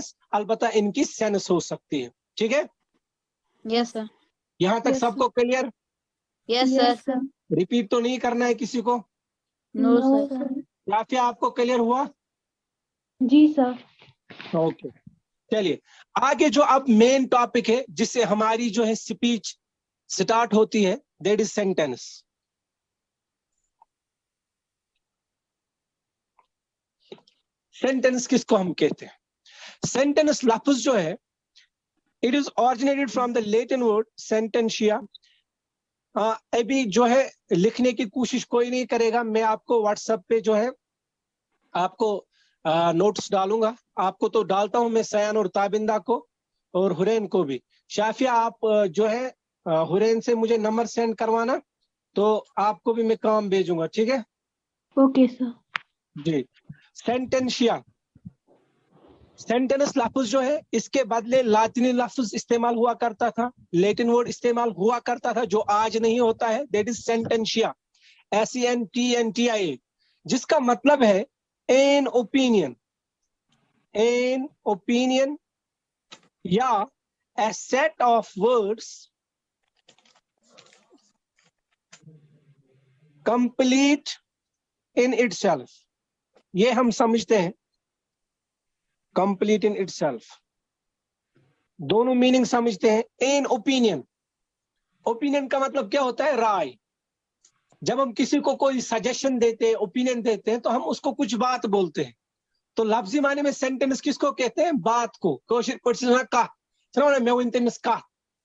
Sense, अलबत्ता इनकी sense हो सकती है। ठीक है, यस सर। यहाँ तक सबको क्लियर? Yes sir. रिपीट तो नहीं करना है किसी को? No sir. या फिर आपको क्लियर हुआ? जी सर। ओके, चलिए आगे जो अब मेन टॉपिक है जिससे हमारी जो है स्पीच स्टार्ट होती है, दैट इज सेंटेंस। सेंटेंस किसको हम कहते हैं? सेंटेंस लफ्ज जो है, it is originated from the Latin word sententia. अभी जो है लिखने की कोशिश कोई नहीं करेगा, मैं आपको व्हाट्सएप पे जो है आपको नोट्स डालूंगा। आपको तो डालता हूं मैं, सयान और ताबिंदा को और हुरैन को भी। शाफिया आप जो है हुरैन से मुझे नंबर सेंड करवाना, तो आपको भी मैं काम भेजूंगा। ठीक है? Okay sir. जी। सेंटेंशिया, सेंटेंस लफ्ज जो है इसके बदले लातिनी लफ्ज इस्तेमाल हुआ करता था, लैटिन वर्ड इस्तेमाल हुआ करता था जो आज नहीं होता है, दैट इज सेंटेंशिया, SENTENTIA, जिसका मतलब है एन ओपिनियन, एन ओपिनियन या a set of words complete in itself। ये हम समझते हैं complete in itself, दोनों मीनिंग समझते हैं। एन ओपिनियन, ओपिनियन का मतलब क्या होता है? राय। जब हम किसी को कोई सजेशन देते हैं, ओपिनियन देते हैं, तो हम उसको कुछ बात बोलते हैं। तो लफ्जी माने में सेंटेंस किसको कहते हैं? बात को। कोशिश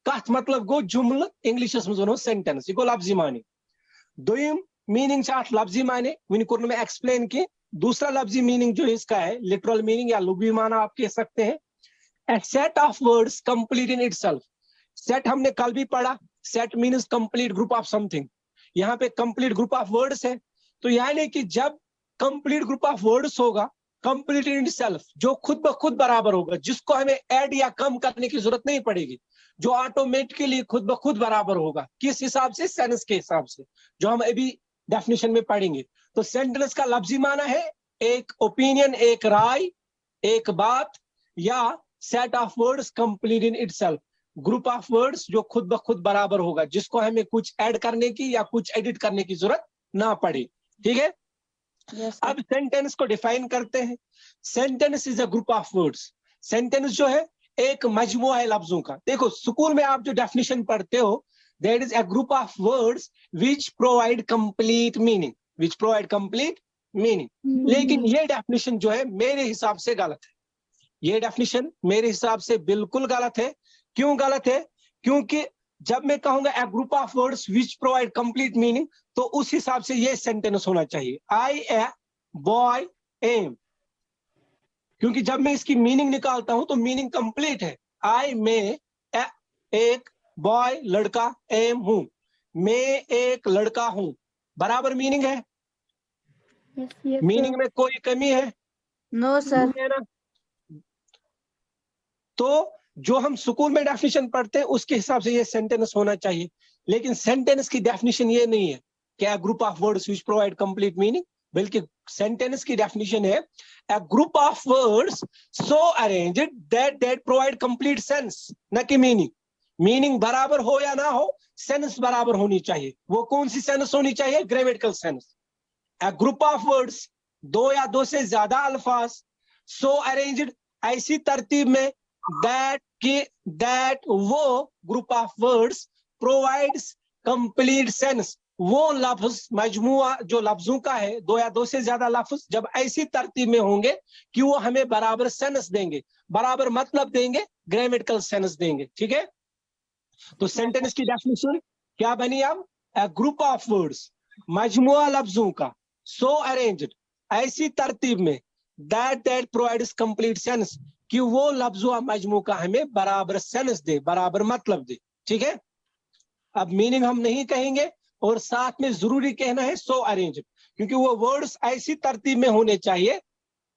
कथ मतलब गो जुमल, इंग्लिश में सेंटेंस, ये गो लफ्जी माने। दोयम मीनिंग लफ्जी माने वन कोर में एक्सप्लेन की। दूसरा लफ्जी मीनिंग जो इसका है, लिटरल मीनिंग या लुगी माना आप कह सकते हैं। A set of words complete in itself। Set हमने कल भी पढ़ा, set means complete group of something. यहाँ पे कंप्लीट ग्रुप ऑफ वर्ड्स है, तो यानी कि जब कंप्लीट ग्रुप ऑफ वर्ड्स होगा, कंप्लीट इन इटसेल्फ, जो खुद ब खुद बराबर होगा, जिसको हमें ऐड या कम करने की जरूरत नहीं पड़ेगी, जो ऑटोमेटिकली खुद ब खुद बराबर होगा। किस हिसाब से? सेंस के हिसाब से, जो हम अभी डेफिनेशन में पढ़ेंगे। तो सेंटेंस का लफ्जी माना है एक ओपिनियन, एक राय, एक बात, या set of words complete in itself, group of words जो खुद ब खुद बराबर होगा, जिसको हमें कुछ ऐड करने की या कुछ एडिट करने की जरूरत ना पड़े। ठीक है? यस। अब सेंटेंस को डिफाइन करते हैं। Sentence is a group of words. Sentence जो है एक मजमुआ है लफ्जों का। देखो स्कूल में आप जो डेफिनेशन पढ़ते हो, that is a group of words which provide complete meaning, which provide complete meaning. लेकिन ये डेफिनेशन जो है मेरे हिसाब से गलत है। ये डेफिनेशन मेरे हिसाब से बिल्कुल गलत है। क्यों गलत है? क्योंकि जब मैं कहूंगा a group of words which provide complete meaning, तो उस हिसाब से ये सेंटेंस होना चाहिए, आई ए बॉय एम। क्योंकि जब मैं इसकी मीनिंग निकालता हूं तो मीनिंग कंप्लीट है। आई में एक बॉय लड़का, एम हूं, मैं एक लड़का हूं, बराबर मीनिंग है। मीनिंग में कोई कमी है? No sir. है ना? तो जो हम स्कूल में डेफिनेशन पढ़ते हैं उसके हिसाब से ये सेंटेंस होना चाहिए। लेकिन सेंटेंस की डेफिनेशन ये नहीं है क्या group of words which provide complete meaning, बल्कि सेंटेंस की डेफिनेशन है a group of words so arranged that provide complete sense, न कि मीनिंग। मीनिंग बराबर हो या ना हो, सेंस बराबर होनी चाहिए। वो कौन सी सेंस होनी चाहिए? Grammatical sense. a group of words, दो या दो से ज्यादा अल्फाज, so arranged, ऐसी तरतीब में, that वो group of words provides complete sense, वो लफ्ज मजमुआ जो लफ्जों का है, दो या दो से ज्यादा लफ्ज जब ऐसी तरतीब में होंगे कि वो हमें बराबर सेंस देंगे, बराबर मतलब देंगे, ग्रामेटिकल सेंस देंगे। ठीक है? तो सेंटेंस की डेफिनेशन क्या बनी अब? ए ग्रुप ऑफ वर्ड्स, मजमुआ लफ्जों का, सो अरेंज्ड, ऐसी तरतीब में, दैट प्रोवाइड्स कंप्लीट सेंस, कि वो लफ्जों मजमू का हमें बराबर सेंस दे, बराबर मतलब दे। ठीक है? अब मीनिंग हम नहीं कहेंगे, और साथ में जरूरी कहना है सो अरेंज, क्योंकि वो वर्ड्स ऐसी तरतीब में होने चाहिए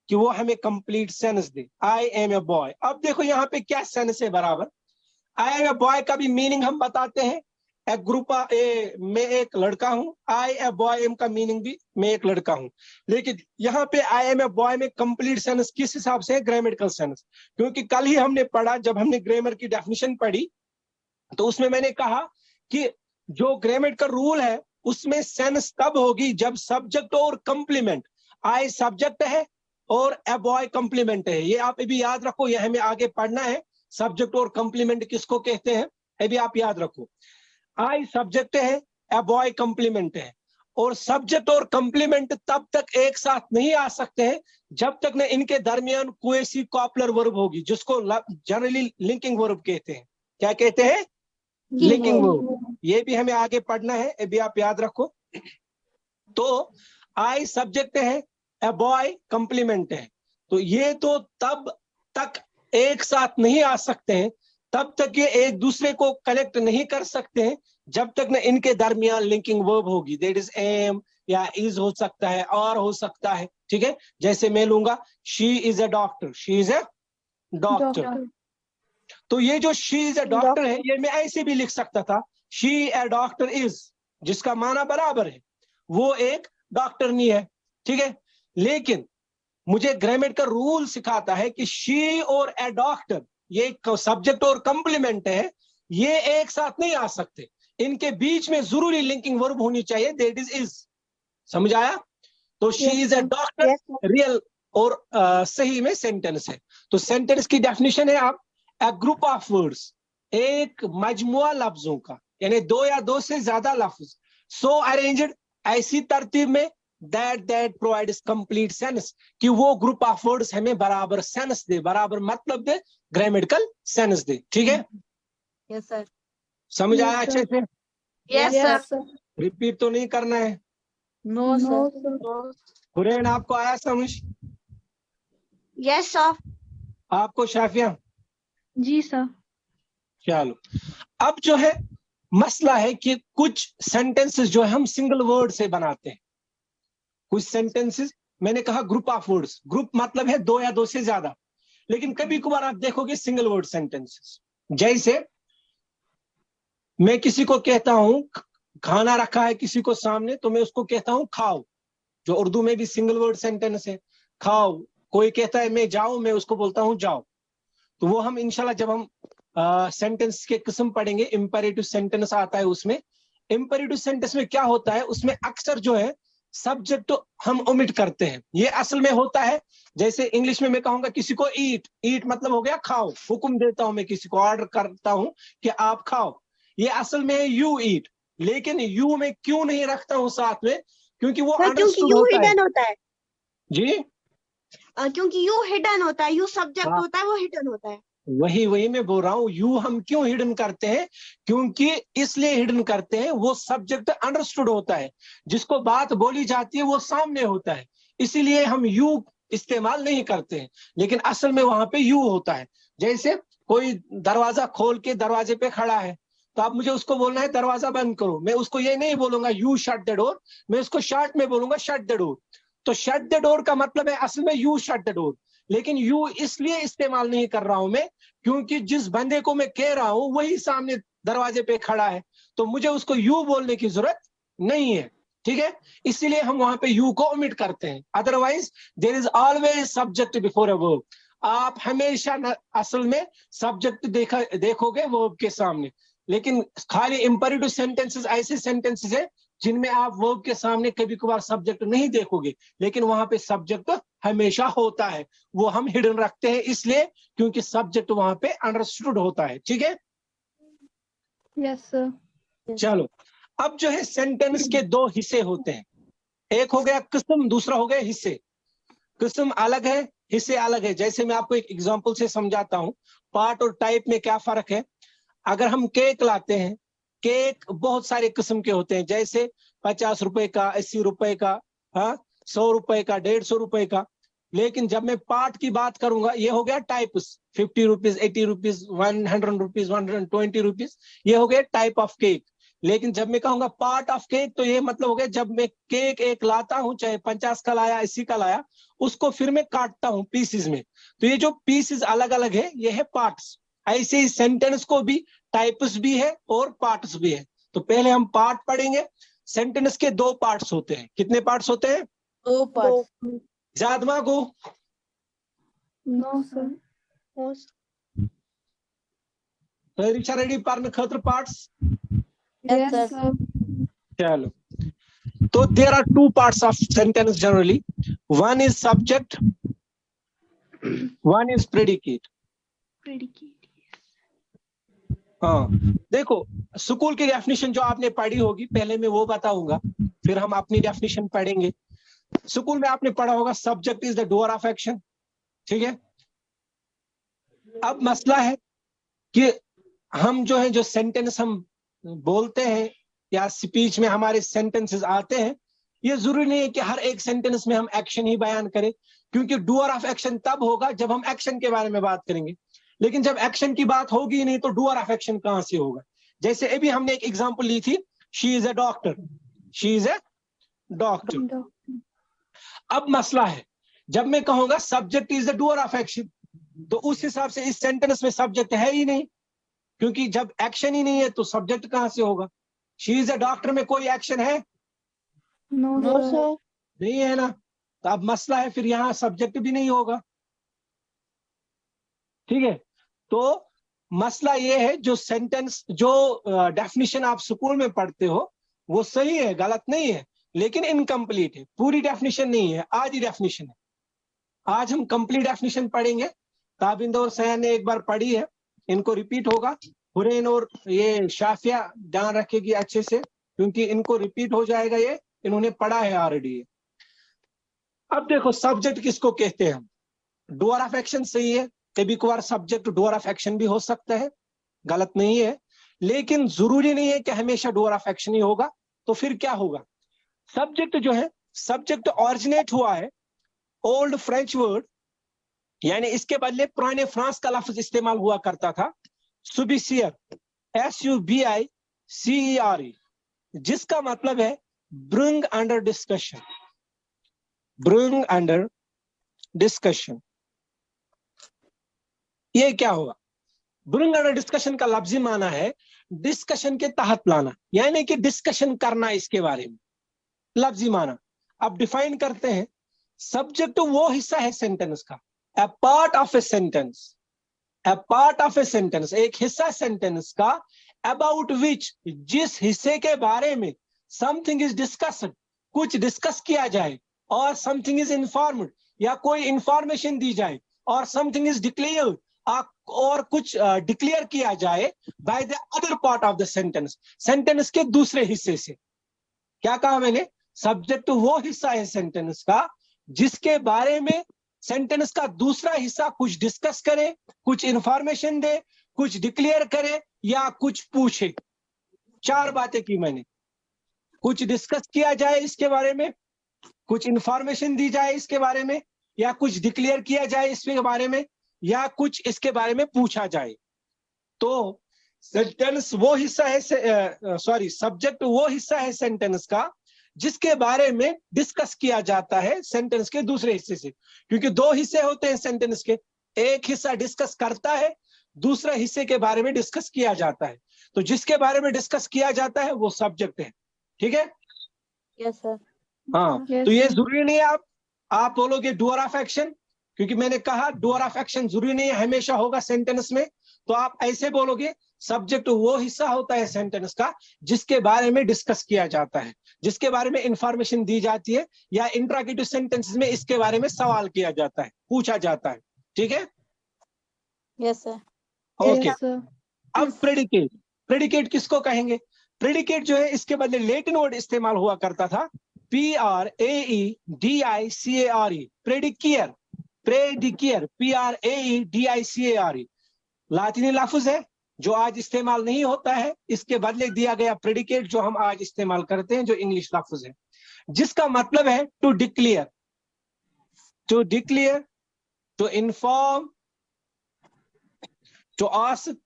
कि वो हमें कंप्लीट सेंस दे। आई एम ए बॉय, अब देखो यहाँ पे क्या सेंस है बराबर। आई एम ए बॉय का भी मीनिंग हम बताते हैं, ए ग्रुप मैं एक लड़का हूं, आई ए बॉय एम का मीनिंग भी मैं एक लड़का हूं। लेकिन यहाँ पे आई एम ए बॉय में कंप्लीट सेंस किस हिसाब से है? Grammatical sense. क्योंकि कल ही हमने पढ़ा, जब हमने ग्रामर की डेफिनेशन पढ़ी तो उसमें मैंने कहा कि जो ग्रामेटिकल रूल है उसमें सेंस तब होगी जब सब्जेक्ट और कंप्लीमेंट, आई सब्जेक्ट है और ए बॉय कंप्लीमेंट है। ये आप भी याद रखो, ये हमें आगे पढ़ना है। सब्जेक्ट और कंप्लीमेंट किसको कहते हैं ये भी आप याद रखो। आई सब्जेक्ट है, ए बॉय कंप्लीमेंट है। और सब्जेक्ट और कंप्लीमेंट तब तक एक साथ नहीं आ सकते हैं जब तक न इनके दरमियान कोई सी कॉपलर वर्ब होगी, जिसको जनरली लिंकिंग वर्ब कहते हैं। क्या कहते हैं? Linking verb. ये भी हमें आगे पढ़ना है, ये भी आप याद रखो। तो आई सब्जेक्ट है, ए बॉय कंप्लीमेंट है। तो ये तो तब तक एक साथ नहीं आ सकते हैं, तब तक ये एक दूसरे को कनेक्ट नहीं कर सकते हैं जब तक न इनके दरमियान लिंकिंग वर्ब होगी। दैट इज एम या इज हो सकता है और हो सकता है। ठीक है, जैसे मैं लूंगा she is a doctor, she is a doctor. तो ये जो शी इज ए डॉक्टर है ये मैं ऐसे भी लिख सकता था, शी ए डॉक्टर इज, जिसका माना बराबर है, वो एक डॉक्टरनी है। ठीक है, लेकिन मुझे ग्रामेटिकल रूल सिखाता है कि शी और ए डॉक्टर, ये सब्जेक्ट और कंप्लीमेंट है, ये एक साथ नहीं आ सकते, इनके बीच में जरूरी लिंकिंग वर्ब होनी चाहिए, दैट इज। समझ आया? तो she is a doctor real और सही में सेंटेंस है। तो सेंटेंस की डेफिनेशन है आप ए ग्रुप ऑफ वर्ड्स, एक मजमुआ लफ्जों का, यानी दो या दो से ज्यादा लफ्ज, सो अरेंज्ड, ऐसी तरतीब में, that provides complete sense, कि वो ग्रुप ऑफ वर्ड्स हमें बराबर सेंस दे, बराबर मतलब दे, ग्रामेटिकल सेंस दे। ठीक है? Yes sir. समझ आया अच्छे से? Yes sir. रिपीट तो नहीं करना है। No sir. हुरैन आपको आया समझ? Yes sir. आपको शाफिया? जी सर। चलो, अब जो है मसला है कि कुछ सेंटेंसेस जो है हम सिंगल वर्ड से बनाते हैं। कुछ सेंटेंसेस, मैंने कहा ग्रुप ऑफ वर्ड्स, ग्रुप मतलब है दो या दो से ज्यादा, लेकिन कभी कभार आप देखोगे सिंगल वर्ड सेंटेंसेस। जैसे मैं किसी को कहता हूं, खाना रखा है किसी को सामने, तो मैं उसको कहता हूं खाओ, जो उर्दू में भी सिंगल वर्ड सेंटेंस है, खाओ। कोई कहता है मैं जाऊं, मैं उसको बोलता हूं जाओ। तो वो हम इंशाल्लाह जब हम सेंटेंस के किस्म पढ़ेंगे, इंपेरेटिव सेंटेंस आता है उसमें। इंपेरेटिव सेंटेंस में क्या होता है, उसमें अक्सर जो है सब्जेक्ट तो हम ओमिट करते हैं। ये असल में होता है, जैसे इंग्लिश में मैं कहूंगा किसी को ईट, ईट मतलब हो गया खाओ, हुक्म देता हूं मैं किसी को, ऑर्डर करता हूं कि आप खाओ, ये असल में है यू ईट। लेकिन यू में क्यों नहीं रखता हूं साथ में? क्योंकि वो अंडरस्टूड होता है। जी, क्योंकि यू हिडन होता है, यू सब्जेक्ट हाँ, होता है, वो हिडन होता है। वही मैं बोल रहा हूँ, यू हम क्यों हिडन करते हैं? क्योंकि इसलिए हिडन करते हैं, वो सब्जेक्ट अंडरस्टूड होता है, जिसको बात बोली जाती है वो सामने होता है, इसीलिए हम यू इस्तेमाल नहीं करते हैं। लेकिन असल में वहां पे यू होता है। जैसे कोई दरवाजा खोल के दरवाजे पे खड़ा है, तो आप मुझे उसको बोलना है दरवाजा बंद करो, मैं उसको ये नहीं बोलूंगा यू शट द डोर, मैं उसको शॉर्ट में बोलूंगा शट द डोर। तो शट द डोर का मतलब है असल में यू शट द डोर, लेकिन यू इसलिए इस्तेमाल नहीं कर रहा हूं मैं क्योंकि जिस बंदे को मैं कह रहा हूं वही सामने दरवाजे पे खड़ा है, तो मुझे उसको यू बोलने की जरूरत नहीं है। ठीक है, इसीलिए हम वहां पे यू को ओमिट करते हैं। Otherwise there is always subject before a verb. आप हमेशा असल में सब्जेक्ट देखोगे वर्ब के सामने, लेकिन खाली इंपेरेटिव सेंटेंसेस ऐसे सेंटेंसेस है जिनमें आप वर्ब के सामने कभी कभार सब्जेक्ट नहीं देखोगे, लेकिन वहां पे सब्जेक्ट हमेशा होता है। वो हम हिडन रखते हैं इसलिए क्योंकि सब्जेक्ट वहां पे अंडरस्टूड होता है। ठीक है? Yes sir. चलो, अब जो है सेंटेंस के दो हिस्से होते हैं, एक हो गया किस्म, दूसरा हो गया हिस्से। किस्म अलग है, हिस्से अलग है। जैसे मैं आपको एक एग्जांपल से समझाता हूं, पार्ट और टाइप में क्या फर्क है। अगर हम केक लाते हैं, केक बहुत सारे किस्म के होते हैं, जैसे 50 रुपए का, 80 रुपए का, 100 रुपए का, 150 रुपए का। लेकिन जब मैं पार्ट की बात करूंगा, ये हो गया types, 50 rupees, 80 rupees, 100 rupees, 120 rupees, ये हो गया टाइप ऑफ केक। लेकिन जब मैं कहूंगा पार्ट ऑफ केक, तो ये मतलब हो गया जब मैं केक एक लाता हूं, चाहे 50 का लाया, 80 का लाया, उसको फिर मैं काटता हूं पीसेस में, तो ये जो पीसेस अलग अलग है ये है पार्ट्स। ऐसे ही सेंटेंस को भी टाइप्स भी है और पार्ट्स भी है। तो पहले हम पार्ट पढ़ेंगे। सेंटेंस के दो पार्ट्स होते हैं। कितने पार्ट्स होते हैं? 2 parts. जादमा को No, sir. रिचा रेडी पार्न खतर parts. Yes, Yes, sir. sir. चलो, तो there are two parts of sentence generally. One is subject, one is predicate. Predicate. हाँ, देखो स्कूल की डेफिनेशन जो आपने पढ़ी होगी, पहले मैं वो बताऊंगा, फिर हम अपनी डेफिनेशन पढ़ेंगे। स्कूल में आपने पढ़ा होगा subject is the doer of action, ठीक है। अब मसला है कि हम जो है, जो सेंटेंस हम बोलते हैं या स्पीच में हमारे सेंटेंसेस आते हैं, ये जरूरी नहीं है कि हर एक सेंटेंस में हम एक्शन ही बयान करें, क्योंकि डूअर ऑफ एक्शन तब होगा जब हम एक्शन के बारे में बात करेंगे। लेकिन जब एक्शन की बात होगी ही नहीं तो डूअर ऑफ एक्शन कहां से होगा? जैसे अभी हमने एक एग्जांपल ली थी, she is a doctor, she is a doctor. अब मसला है, जब मैं कहूंगा subject is the doer of action, तो उस हिसाब से इस सेंटेंस में सब्जेक्ट है ही नहीं, क्योंकि जब एक्शन ही नहीं है तो सब्जेक्ट कहां से होगा? शी इज अ डॉक्टर में कोई एक्शन है? No, No, sir. sir. नहीं है ना, तो अब मसला है, फिर यहां सब्जेक्ट भी नहीं होगा, ठीक है। तो मसला ये है, जो सेंटेंस, जो डेफिनेशन आप स्कूल में पढ़ते हो वो सही है, गलत नहीं है, लेकिन इनकम्प्लीट है, पूरी डेफिनेशन नहीं है, आधी डेफिनेशन है। आज हम कंप्लीट डेफिनेशन पढ़ेंगे। ताबिंद और सयान ने एक बार पढ़ी है, इनको रिपीट होगा। हुरैन और ये शाफिया ध्यान रखेगी अच्छे से, क्योंकि इनको रिपीट हो जाएगा, ये इन्होंने पढ़ा है ऑलरेडी। अब देखो सब्जेक्ट किसको कहते हैं हम? डूअर ऑफ एक्शन सही है, कभी कभार सब्जेक्ट डूअर ऑफ एक्शन भी हो सकता है, गलत नहीं है, लेकिन जरूरी नहीं है कि हमेशा डूअर ऑफ एक्शन ही होगा। तो फिर क्या होगा? सब्जेक्ट जो है, सब्जेक्ट ऑरिजिनेट हुआ है ओल्ड फ्रेंच वर्ड, यानी इसके बदले पुराने फ्रांस का लफ्ज इस्तेमाल हुआ करता था, सुबिसियर, SUBICERE, जिसका मतलब है bring under discussion, bring under discussion. ये क्या होगा? ब्रिंग अंडर डिस्कशन का लफ्जी माना है डिस्कशन के तहत लाना, यानी कि डिस्कशन करना इसके बारे में, लफ्जी माना। अब डिफाइन करते हैं, सब्जेक्ट वो हिस्सा है सेंटेंस का, a part of a sentence, a part of a sentence, एक हिस्सा सेंटेंस का, about which, जिस हिस्से के बारे में something is discussed, कुछ डिस्कस किया जाए, और something is informed, या कोई इंफॉर्मेशन दी जाए, और something is declared, और कुछ डिक्लेयर किया जाए by the other part of the sentence, sentence के दूसरे हिस्से से। क्या कहा मैंने? सब्जेक्ट वो हिस्सा है सेंटेंस का जिसके बारे में सेंटेंस का दूसरा हिस्सा कुछ डिस्कस करे, कुछ इंफॉर्मेशन दे, कुछ डिक्लेयर करे, या कुछ पूछे। चार बातें की मैंने, कुछ डिस्कस किया जाए इसके बारे में, कुछ इंफॉर्मेशन दी जाए इसके बारे में, या कुछ डिक्लेयर किया जाए इसके बारे में, या कुछ इसके बारे में पूछा जाए। तो सेंटेंस वो हिस्सा है, सब्जेक्ट वो हिस्सा है सेंटेंस का जिसके बारे में डिस्कस किया जाता है सेंटेंस के दूसरे हिस्से से, क्योंकि दो हिस्से होते हैं सेंटेंस के, एक हिस्सा डिस्कस करता है, दूसरा हिस्से के बारे में डिस्कस किया जाता है। तो जिसके बारे में डिस्कस किया जाता है वो सब्जेक्ट है, ठीक है। Yes, sir. हाँ, Yes, तो ये sir. जरूरी नहीं है आप बोलोगे डूअर ऑफ एक्शन, क्योंकि मैंने कहा डूअर ऑफ एक्शन जरूरी नहीं है हमेशा होगा सेंटेंस में। तो आप ऐसे बोलोगे सब्जेक्ट वो हिस्सा होता है सेंटेंस का जिसके बारे में डिस्कस किया जाता है, जिसके बारे में इंफॉर्मेशन दी जाती है, या इंट्रोगेटिव सेंटेंसेस में इसके बारे में सवाल किया जाता है, पूछा जाता है, ठीक है। Yes, sir. Okay, Yes, sir. अब प्रेडिकेट, प्रेडिकेट किसको कहेंगे? प्रेडिकेट जो है इसके बदले लैटिन वर्ड इस्तेमाल हुआ करता था, PRAEDICARE, प्रेडिकियर, प्रेडिकियर, PRAEDICARE, लातिनी लफ्ज है जो आज इस्तेमाल नहीं होता है, इसके बदले दिया गया प्रेडिकेट जो हम आज इस्तेमाल करते हैं, जो इंग्लिश लफ्ज है, जिसका मतलब है to declare, to declare, to inform, to ask,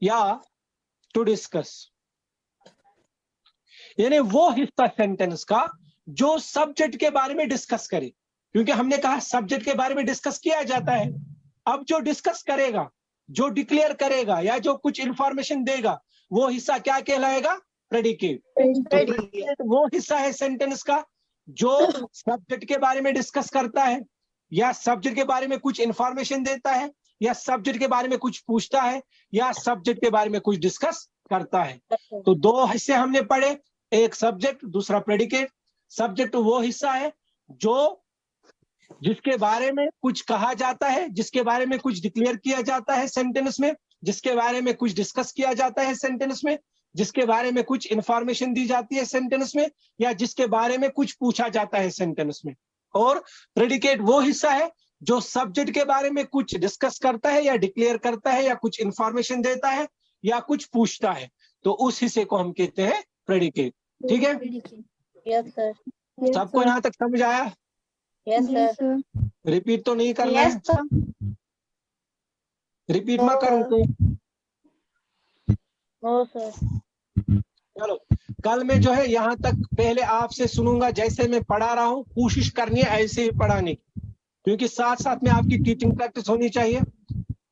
या टू डिस्कस। यानी वो हिस्सा सेंटेंस का जो सब्जेक्ट के बारे में डिस्कस करे, क्योंकि हमने कहा सब्जेक्ट के बारे में डिस्कस किया जाता है। अब जो डिस्कस करेगा, जो डिक्लेयर करेगा, या जो कुछ इंफॉर्मेशन देगा, وہ حصہ کیا کہلائے گا؟ پریڈیکیٹ. Predicate. وہ حصہ ہے سینٹینس کا جو سبجیکٹ کے بارے میں ڈسکس کرتا ہے یا سبجیکٹ کے بارے میں کچھ انفارمیشن دیتا ہے یا سبجیکٹ کے بارے میں کچھ پوچھتا ہے یا سبجیکٹ کے بارے میں کچھ ڈسکس کرتا ہے. تو دو حصے ہم نے پڑھے, ایک سبجیکٹ دوسرا پریڈیکیٹ. سبجیکٹ وہ حصہ ہے جو جس کے بارے میں کچھ کہا جاتا ہے, جس کے بارے میں کچھ ڈکلیئر کیا جاتا ہے سینٹینس میں, جس کے بارے میں کچھ ڈسکس کیا جاتا ہے سینٹینس میں, جس کے بارے میں کچھ انفارمیشن دی جاتی ہے سینٹینس میں, یا جس کے بارے میں کچھ پوچھا جاتا ہے سینٹینس میں. اور پریڈیکیٹ وہ حصہ ہے جو سبجیکٹ کے بارے میں کچھ ڈسکس کرتا ہے یا ڈکلیئر کرتا ہے یا کچھ انفارمیشن دیتا ہے یا کچھ پوچھتا ہے, تو اس حصے کو ہم کہتے ہیں پریڈیکیٹ. ٹھیک ہے, Yes, sir. سب کو یہاں تک سمجھ آیا؟ Yes, Yes, sir. sir. Repeat تو نہیں کرنا Yes, ہے, sir. ریپیٹ مت کروں تو. No, sir. چلو کل میں جو ہے یہاں تک پہلے آپ سے سنوں گا, جیسے میں پڑھا رہا ہوں کوشش کرنی ہے ایسے ہی پڑھانے کی, کیونکہ ساتھ ساتھ میں آپ کی ٹیچنگ پریکٹس ہونی چاہیے.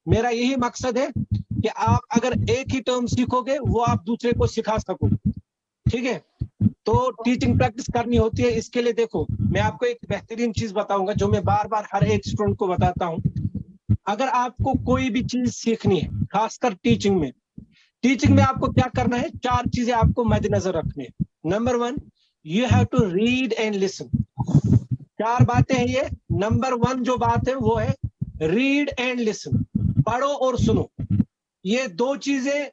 میرا یہی مقصد ہے کہ آپ اگر ایک ہی ٹرم سیکھو گے وہ آپ دوسرے کو سکھا سکو. ٹھیک ہے, تو ٹیچنگ پریکٹس کرنی ہوتی ہے. اس کے لیے دیکھو میں آپ کو ایک بہترین چیز بتاؤں گا جو میں بار بار ہر ایک اسٹوڈنٹ کو بتاتا ہوں. اگر آپ کو کوئی بھی چیز سیکھنی ہے, خاص کر ٹیچنگ میں آپ کو کیا کرنا ہے؟ 4 چیزیں آپ کو مد نظر رکھنی ہے. Number 1, you have to read and listen. 4 باتیں ہیں یہ. نمبر 1 جو بات ہے وہ ہے ریڈ اینڈ لسن, پڑھو اور سنو. یہ 2 چیزیں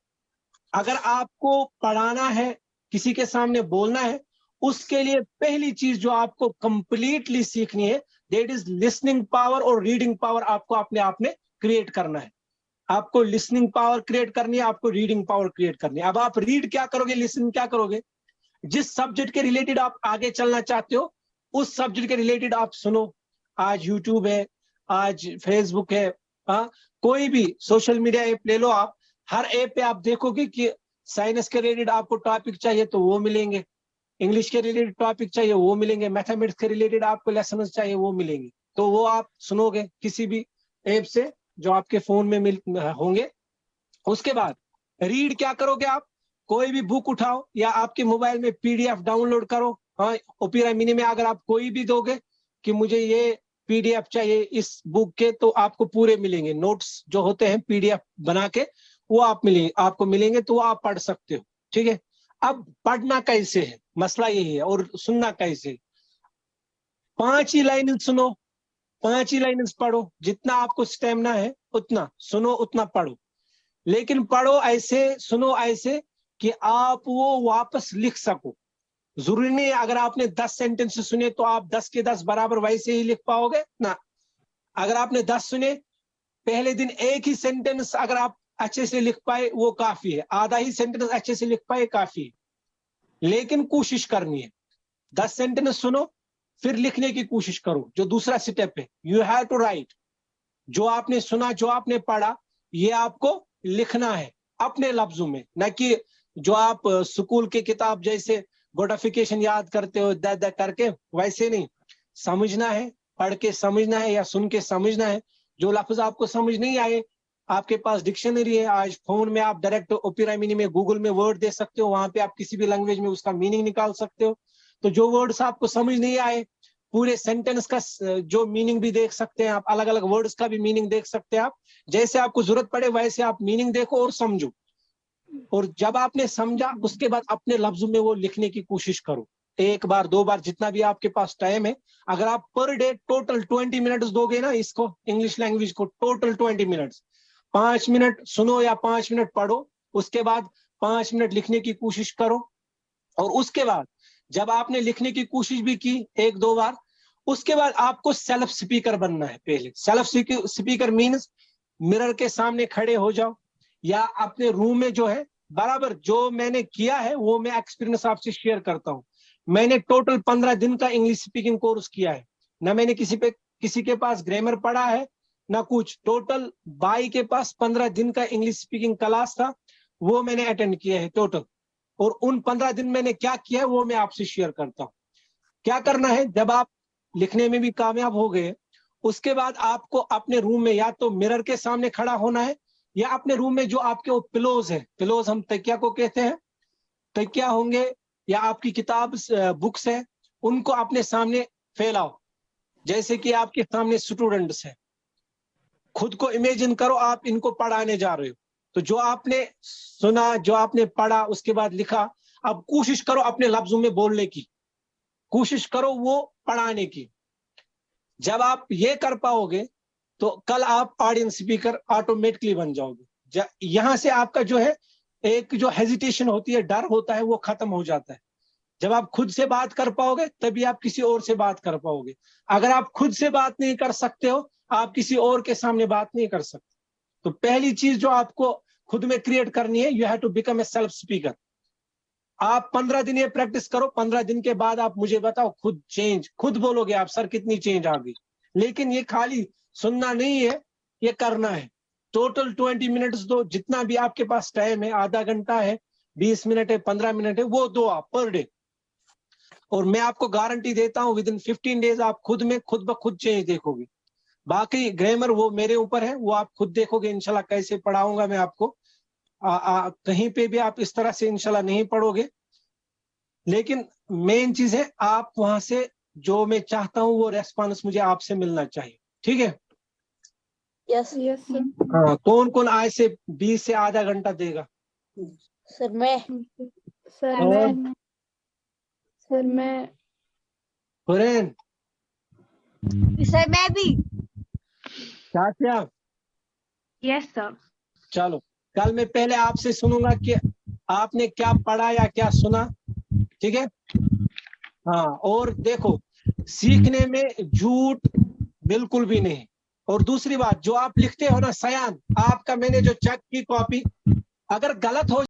اگر آپ کو پڑھانا ہے, کسی کے سامنے بولنا ہے, اس کے لیے پہلی چیز جو آپ کو کمپلیٹلی سیکھنی ہے دیٹ از لسننگ پاور اور ریڈنگ پاور. آپ کو اپنے آپ میں کریٹ کرنا ہے. آپ کو لسننگ پاور کریٹ کرنی ہے, آپ کو ریڈنگ پاور کریٹ کرنی ہے. اب آپ ریڈ کیا کرو گے, لسن کیا کرو گے؟ جس سبجیکٹ کے ریلیٹڈ آپ آگے چلنا چاہتے ہو اس سبجیکٹ کے ریلیٹڈ آپ سنو. آج یوٹیوب ہے, آج فیس بک ہے, کوئی بھی سوشل میڈیا ایپ لے لو آپ. ہر ایپ پہ آپ دیکھو گے کہ سائنس کے ریلیٹڈ آپ کو ٹاپک چاہیے تو وہ ملیں گے, انگلش کے ریلیٹڈ ٹاپک چاہیے وہ ملیں گے, میتھمیٹکس کے ریلیٹڈ آپ کو لیسنز چاہیے وہ ملیں گے. تو وہ آپ سنو گے کسی بھی ایپ سے جو آپ کے فون میں ہوں گے. اس کے بعد ریڈ کیا کرو گے آپ؟ کوئی بھی بک اٹھاؤ یا آپ کے موبائل میں PDF ڈاؤن لوڈ کرو. اوپیرا منی میں اگر آپ کوئی بھی دو گے کہ مجھے یہ PDF چاہیے اس بک کے, تو آپ کو پورے ملیں گے. نوٹس جو ہوتے ہیں PDF بنا کے وہ آپ کو ملیں گے, تو وہ آپ پڑھ سکتے ہو. ٹھیک ہے, اب پڑھنا کیسے ہے مسئلہ یہی ہے, اور سننا کیسے. 5 ہی لائن سنو, 5 ہی لائن پڑھو. جتنا آپ کو سٹیمنا ہے اتنا سنو, اتنا پڑھو. لیکن پڑھو ایسے, سنو ایسے کہ آپ وہ واپس لکھ سکو. ضروری نہیں اگر آپ نے 10 سینٹینس سنے تو آپ 10 کے 10 برابر ویسے ہی لکھ پاؤ گے نا. اگر آپ نے 10 سنے, پہلے دن ایک ہی سینٹینس اگر آپ اچھے سے لکھ پائے وہ کافی ہے, آدھا ہی سینٹینس اچھے سے لکھ پائے کافی ہے. لیکن کوشش کرنی ہے, 10 سینٹینس سنو پھر لکھنے کی کوشش کرو. جو دوسرا سٹیپ ہے, یو ہیو ٹو رائٹ. جو آپ نے سنا, جو آپ نے پڑھا, یہ آپ کو لکھنا ہے اپنے لفظوں میں, نہ کہ جو آپ سکول کی کتاب جیسے گوڈافیکیشن یاد کرتے ہو کر کے, ویسے نہیں. سمجھنا ہے, پڑھ کے سمجھنا ہے یا سن کے سمجھنا ہے. جو لفظ آپ کو سمجھ نہیں آئے, آپ کے پاس ڈکشنری ہے, آج فون میں آپ ڈائریکٹ اوپیرا منی میں گوگل میں ورڈ دے سکتے ہو, وہاں پہ آپ کسی بھی لینگویج میں اس کا میننگ نکال سکتے ہو. تو جو ورڈز آپ کو سمجھ نہیں آئے, پورے سینٹینس کا جو میننگ بھی دیکھ سکتے ہیں آپ, الگ الگ ورڈز کا بھی میننگ دیکھ سکتے ہیں آپ. جیسے آپ کو ضرورت پڑے ویسے آپ میننگ دیکھو اور سمجھو. اور جب آپ نے سمجھا اس کے بعد اپنے لفظوں میں وہ لکھنے کی کوشش کرو. 1 بار 2 بار جتنا بھی آپ کے پاس ٹائم ہے. اگر آپ پر ڈے ٹوٹل 20 منٹس دو گے نا اس کو, انگلش لینگویج کو, ٹوٹل 20 منٹس, 5 منٹ سنو یا 5 منٹ پڑھو, اس کے بعد 5 منٹ لکھنے کی کوشش کرو. اور اس کے بعد جب آپ نے لکھنے کی کوشش بھی کی 1-2 بار, اس کے بعد آپ کو سیلف سپیکر بننا ہے. پہلے سیلف سپیکر مینز مرر کے سامنے کھڑے ہو جاؤ یا اپنے روم میں جو ہے برابر. جو میں نے کیا ہے وہ میں ایکسپیرینس آپ سے شیئر کرتا ہوں. میں نے ٹوٹل 15 دن کا انگلش سپیکنگ کورس کیا ہے. نہ میں نے کسی کے پاس گرامر پڑھا ہے نہ کچھ. ٹوٹل بائی کے پاس 15 دن کا انگلش سپیکنگ کلاس تھا, وہ میں نے اٹینڈ کیا ہے ٹوٹل. اور ان 15 دن میں نے کیا کیا ہے وہ میں آپ سے شیئر کرتا ہوں. کیا کرنا ہے, جب آپ لکھنے میں بھی کامیاب ہو گئے, اس کے بعد آپ کو اپنے روم میں یا تو مرر کے سامنے کھڑا ہونا ہے या अपने रूम में जो आपके वो पिलोज है, पिलोज हम तकिया को कहते हैं, तकिया होंगे या आपकी किताब बुक्स है, उनको अपने सामने फैलाओ जैसे कि आपके सामने स्टूडेंट्स हैं। खुद को इमेजिन करो आप इनको पढ़ाने जा रहे हो, तो जो आपने सुना, जो आपने पढ़ा, उसके बाद लिखा, अब कोशिश करो अपने लफ्जों में बोलने की, कोशिश करो वो पढ़ाने की। जब आप ये कर पाओगे तो कल आप ऑडियंस स्पीकर ऑटोमेटिकली बन जाओगे। यहां से आपका जो है एक जो हेजिटेशन होती है, डर होता है, वो खत्म हो जाता है। जब आप खुद से बात कर पाओगे तभी आप किसी और से बात कर पाओगे। अगर आप खुद से बात नहीं कर सकते हो, आप किसी और के सामने बात नहीं कर सकते। तो पहली चीज जो आपको खुद में क्रिएट करनी है, you have to become a self speaker. आप 15 दिन ये प्रैक्टिस करो, 15 दिन के बाद आप मुझे बताओ खुद चेंज, खुद बोलोगे आप सर कितनी चेंज आ गई। लेकिन ये खाली सुनना नहीं है, ये करना है। टोटल 20 मिनट्स दो, जितना भी आपके पास टाइम है, आधा घंटा है, 20 मिनट है, 15 मिनट है, वो दो आप पर डे। और मैं आपको गारंटी देता हूं विद इन 15 डेज आप खुद में खुद ब खुद चेंज देखोगे। बाकी ग्रामर वो मेरे ऊपर है, वो आप खुद देखोगे इंशाल्लाह। कैसे पढ़ाऊंगा मैं आपको, कहीं पे भी आप इस तरह से इंशाल्लाह नहीं पढ़ोगे। लेकिन मेन चीज है आप वहां से जो मैं चाहता हूं वो रेस्पॉन्स मुझे आपसे मिलना चाहिए, ठीक है? Yes yes sir. हाँ, कौन कौन आज से 20 से आधा घंटा देगा? सर मैं सर और? मैं सर मैं हुरैन, सर मैं भी। क्या? Yes sir. चलो, कल मैं पहले आपसे सुनूंगा कि आपने क्या पढ़ा या क्या सुना, ठीक है? हाँ, और देखो सीखने में झूठ बिल्कुल भी नहीं। और दूसरी बात, जो आप लिखते हो ना सयान, आपका मैंने जो चेक की कॉपी, अगर गलत हो